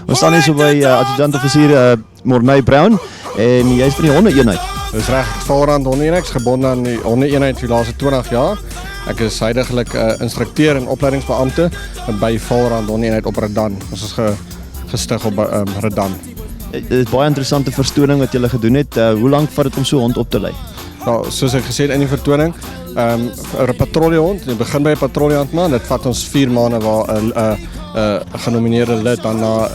Ons staan hier so by adjudant-offisier Morney Brown en jy is van die honde-eenheid. Dis reg, ek is Valrand honde-eenheid, ek is gebonde aan die honde-eenheid vir die laaste 20 jaar. Ek is huidiglik instrukteur en opleidingsbeampte by Valrand honde-eenheid op Redan. Ons is gestig op Redan. Dit is baie interessante vertoning wat julle gedoen het. Hoe lank vat dit om so 'n hond op te lei? Nou, soos ek gesê het in die vertoning, 'n patrouillehond, jy begin by 'n patrouillehond man, dit vat ons 4 maande waar 'n genomineerde lid dan na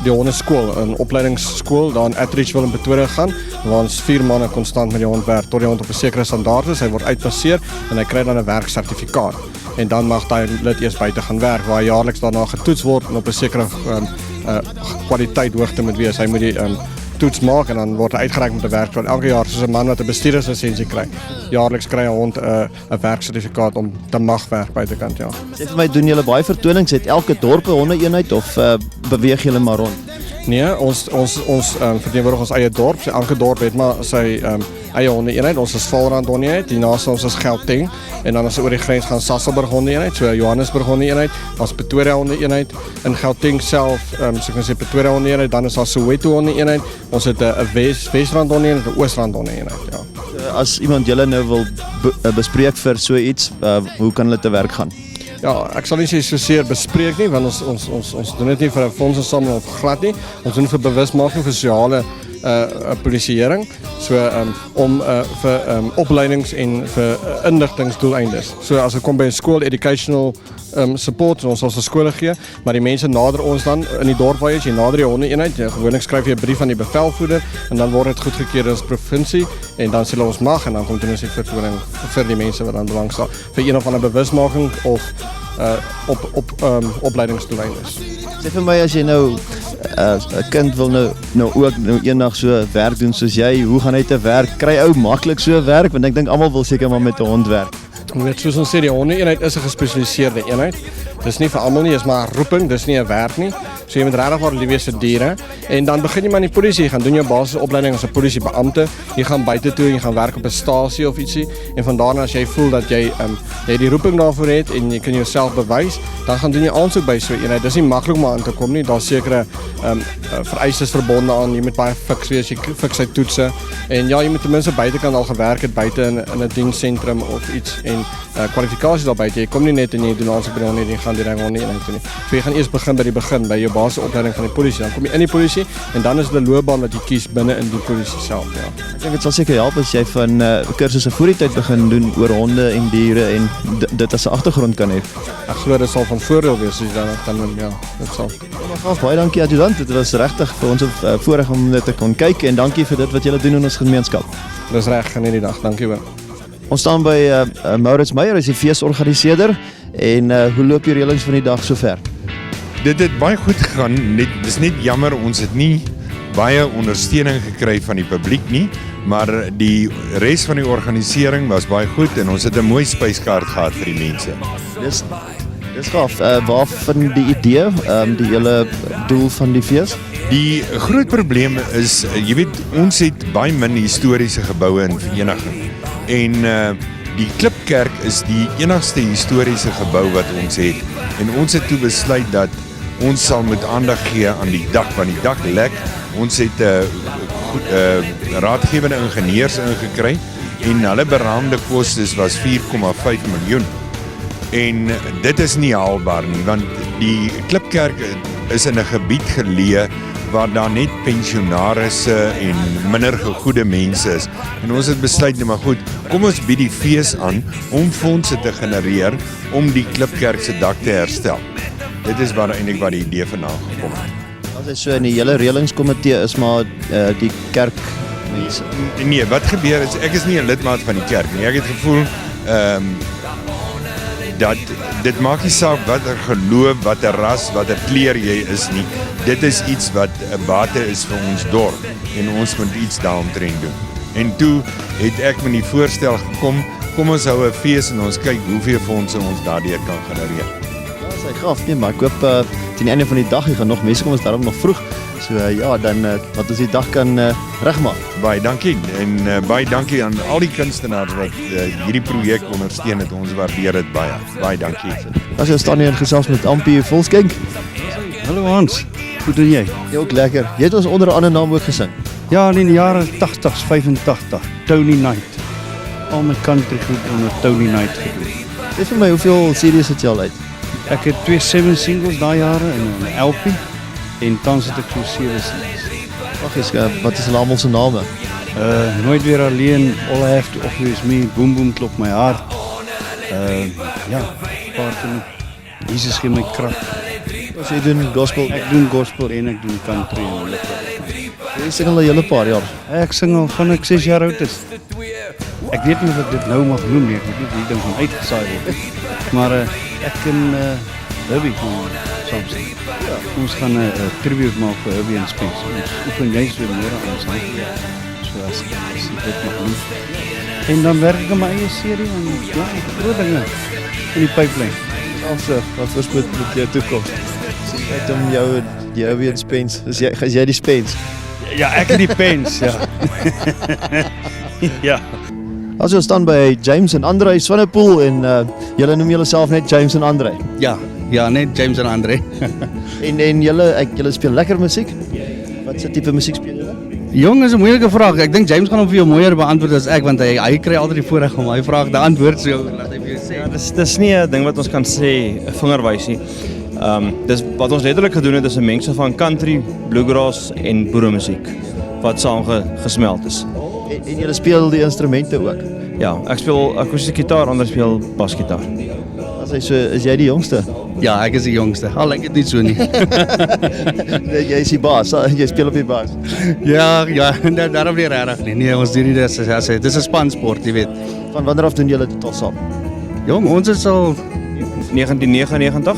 die hondeskool, 'n opleidingsskool daar in Atteridgeville in Pretoria gaan, waar ons 4 maande konstant met die hond werk, tot die hond op 'n sekere standaard is, hy word uitpasseer en hy kry dan 'n werksertifikaat. En dan mag hy lid eers buite gaan werk, waar hy jaarliks daarna getoets word en op 'n sekere kwaliteit hoogte moet wees. Hy moet die toets maak en dan word hy uitgereik met 'n werkskool. Elke jaar soos 'n man wat 'n bestuurderslisensie kry. Jaarliks kry 'n hond 'n werksertifikaat om te mag werk buitekant, ja. Sê vir my, doen julle baie vertonings? Het elke dorp 'n honde-eenheid of beweeg julle maar rond? Nee, ons verteenwoordig ons eie dorp. Elke dorp het maar sy eie honde-eenheid. Ons is Valrand honde-eenheid, die naaste ons is Gauteng en dan as oor die grens gaan Sasolburg honde-eenheid, so Johannesburg honde-eenheid, daar's Pretoria honde-eenheid, in Gauteng self, so ek kan sê Pretoria honde-eenheid, dan is daar Soweto honde-eenheid. Ons het 'n Wesrand honde-eenheid, 'n Oosrand honde-eenheid, ja. As iemand julle nou wil bespreek vir so iets, hoe kan hulle te werk gaan? Ja, ek sal nie sê so seer bespreek nie, want ons doen dit nie vir 'n fondsinsameling of glad nie. Ons doen vir bewusmaking vir sosiale polisieering, so om vir opleidings en vir inligtingsdoeleindes. So as ek kom by 'n skool, educational support, ons sal vir skole gee, maar die mense nader ons dan in die dorp waar jy is, jy nader die honde-eenheid, gewoonlik skryf jy 'n brief aan die bevelvoerder en dan word dit goedgekeur as provinsie en dan sê hulle ons mag en dan kom doen ons die vertoning vir die mense wat dan belangstel vir een of ander bewusmaking of opleidingsdoeleindes. Sê vir my, as jy nou 'n kind wil nou ook eendag so werk doen soos jy, hoe gaan hy te werk? Kry ou maklik so werk? Want ek dink almal wil seker maar met 'n hond werk. Jy weet, soos ons sê, die honde-eenheid is 'n gespesialiseerde eenheid. Dis nie vir almal nie, is maar 'n roeping, dis nie 'n werk nie. So jy moet regtig waar lief wees vir diere en dan begin jy maar in die polisie, jy gaan doen jou basiese opleiding as 'n polisiebeampte, jy gaan buite toe, jy gaan werk op 'n stasie of ietsie en van daarna as jy voel dat jy die roeping daarvoor het en jy kan jouself bewys, dan gaan doen jy aansoek by so 'n eenheid. Dis nie maklik om aan te kom nie, daar's sekere vereistes verbonde aan, jy moet baie fiks wees, jy fiks sy toetse en ja, jy moet ten minste buitekant al gewerk het buite in 'n dienssentrum of iets en kwalifikasies daar buite. Jy kom nie net en jy doen aansoek by die honde, jy gaan direk honde-eenheid toe nie. So jy gaan eers begin by die begin, by jou basiese opleiding van die polisie. Dan kom jy in die polisie en dan is dit 'n loopbaan wat jy kies binne in die polisie self, ja. Ek dink dit sal seker help as jy van kursusse voor die tyd begin doen oor honde en diere en dit as 'n agtergrond kan hê. Ek glo dit sal van voordeel wees as jy dan ja, dit sal. Baie dankie adjudant, dit was regtig vir ons 'n voorreg om dit te kon kyk en dankie vir dit wat julle doen in ons gemeenskap. Dis reg, geniet die dag. Dankie hoor. Ons staan by Maurits Meyer, hy is die feesorganiseerder en hoe loop die reëlings van die dag sover? Dit het baie goed gegaan, dis net jammer ons het nie baie ondersteuning gekry van die publiek nie, maar die res van die organisering was baie goed en ons het 'n mooi spyskaart gehad vir die mense. Dis gaaf. Waarvan die idee, die hele doel van die fees? Die groot probleem is, jy weet, ons het baie min historiese geboue in vereniging en die Klipkerk is die enigste historiese gebou wat ons het en ons het toe besluit dat ons sal moet aandag gee aan die dak, want die dak lek. Ons het raadgewende ingenieurs ingekry en hulle beraamde kostes was 4,5 miljoen. En dit is nie haalbaar nie, want die Klipkerk is in 'n gebied geleë waar daar net pensionarisse en minder gegoede mense is. En ons het besluit, maar goed, kom ons bied die fees aan om fondse te genereer om die Klipkerk se dak te herstel. Dit is eintlik waar die idee vandaan gekom het. As hy so in die hele reëlingskomitee is maar die kerkmense. Nee, wat gebeur is, ek is nie 'n lidmaat van die kerk nie. Ek het gevoel dat dit maak nie saak watter geloof, watter ras, watter kleur jy is nie. Dit is iets wat 'n bate is vir ons dorp en ons moet iets daaromtrent doen. En toe het ek met die voorstel gekom, kom ons hou 'n fees en ons kyk hoeveel fondse ons daardeur kan genereer. Ja, dis hy gaaf nie, maar ek hoop teen die einde van die dag hier gaan nog mense kom, ons daarom nog vroeg. So ja, dan wat ons die dag kan regmaak. Baie dankie en baie dankie aan al die kunstenaars wat hierdie projek ondersteun het. Ons waardeer dit baie. Baie dankie. As jy staan hier en gesels met Ampie Volskenk. Hallo Hans. Hoe doen jy? Jy ook lekker. Jy het ons onder 'n ander naam ook gesing. Ja, in die jare 80s, 85, Tony Knight. Al my country goed onder Tony Knight gedoen. Sê vir my, hoeveel series het jy al uit? Ek het 2 7 singles daai jare en 'n LP en tans het ek so 7 singles. Wag eens, wat is hulle almal se name? Nooit weer alleen, All I Have to Offer Is Me, Boom Boom Klop My Hart. Ja, paar van Jesus gee my krag. As jy doen gospel, Ek doen gospel en ek doen country en lippe. jy sing al 'n hele paar jaar. Ek sing al van ek 6 jaar oud is. Ek weet nie of ek dit nou mag noem nie, ek weet nie wie ding van uitgesaai word. Maar ek en Herbie gaan saam sing. Ja, ons gaan 'n tribute maak vir Herbie en Spence. Ons oefen juist weer môre aan ons hand. So as dit mag doen. En dan werk ek aan my eie serie en ja, groot dinge in die pipeline. Also, wat voorspoed met jou toekoms. Sien uit om jou Herbie en Spence. Is jy die Spence? Ja, ek en die Pence, ja. Ja. As ons staan by James en Andre Swanepoel en julle noem julleself net James en Andre. Ja, net James en Andre. En julle speel lekker musiek? Wat se tipe musiek speel julle? Jong, is 'n moeilike vraag. Ek dink James gaan hom vir jou mooier beantwoord as ek want hy kry altyd die voorreg om hy vraag te antwoord, so laat hy vir jou sê. Ja, dis nie 'n ding wat ons kan sê, 'n vingerwys nie. Dis wat ons letterlik gedoen het, is 'n mengsel van country, bluegrass en boeremusiek wat saam gesmeld is. En julle speel die instrumente ook. Ja, ek speel akoestiese gitaar, ander speel basgitaar. As hy so, is jy die jongste? Ja, ek is die jongste. Al ek het nie so nie. Jy is die baas, jy speel op die baas. ja, daarom nie regtig nie. Nee, ons doen nie dis 'n spansport, jy weet. Van wanneer af doen julle dit al saam? Jong, ons is al 1999,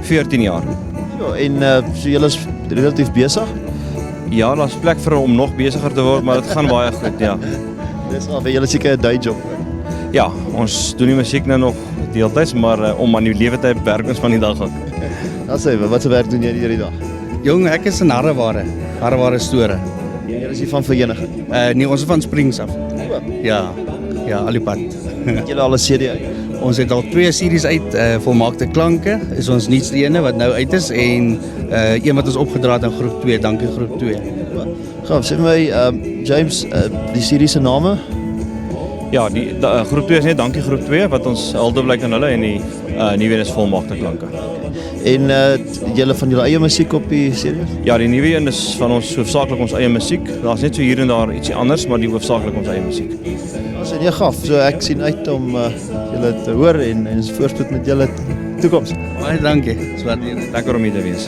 14 jaar. Ja, en so julle is relatief besig? Ja, daar's plek vir om nog besigger te word, maar dit gaan baie goed, ja. Dis al, julle seker 'n day job. Ja, ons doen die musiek nou nog deeltyds, maar om aan die lewe te werk ons van die dag ook. Dan sê we, wat se werk doen jy hierdie dag? jong, ek is in Harreware store. Julle is hier van vereniging. Nee, ons is van Springs af. Ja, al die pad. Het julle al 'n CD uit? Ons het al 2 series uit, Volmaakte Klanke is ons nuutste ene wat nou uit is en een wat ons opgedra het in groep 2, dankie groep 2. Gaaf, sê vir my James, die serie se name? Ja, die groep 2 is net dankie groep 2 wat ons hulde blyk aan hulle en die nuwe een is Volmaakte Klanke. En julle van julle eie musiek op die serie? Ja, die nuwe een is van ons hoofsaaklik ons eie musiek. Daar's net so hier en daar ietsie anders, maar die hoofsaaklik ons eie musiek. Ons is gaaf, so ek sien uit om julle te hoor en voorspoed met julle toekoms. Baie dankie. Dis wat Lekker om hier te wees.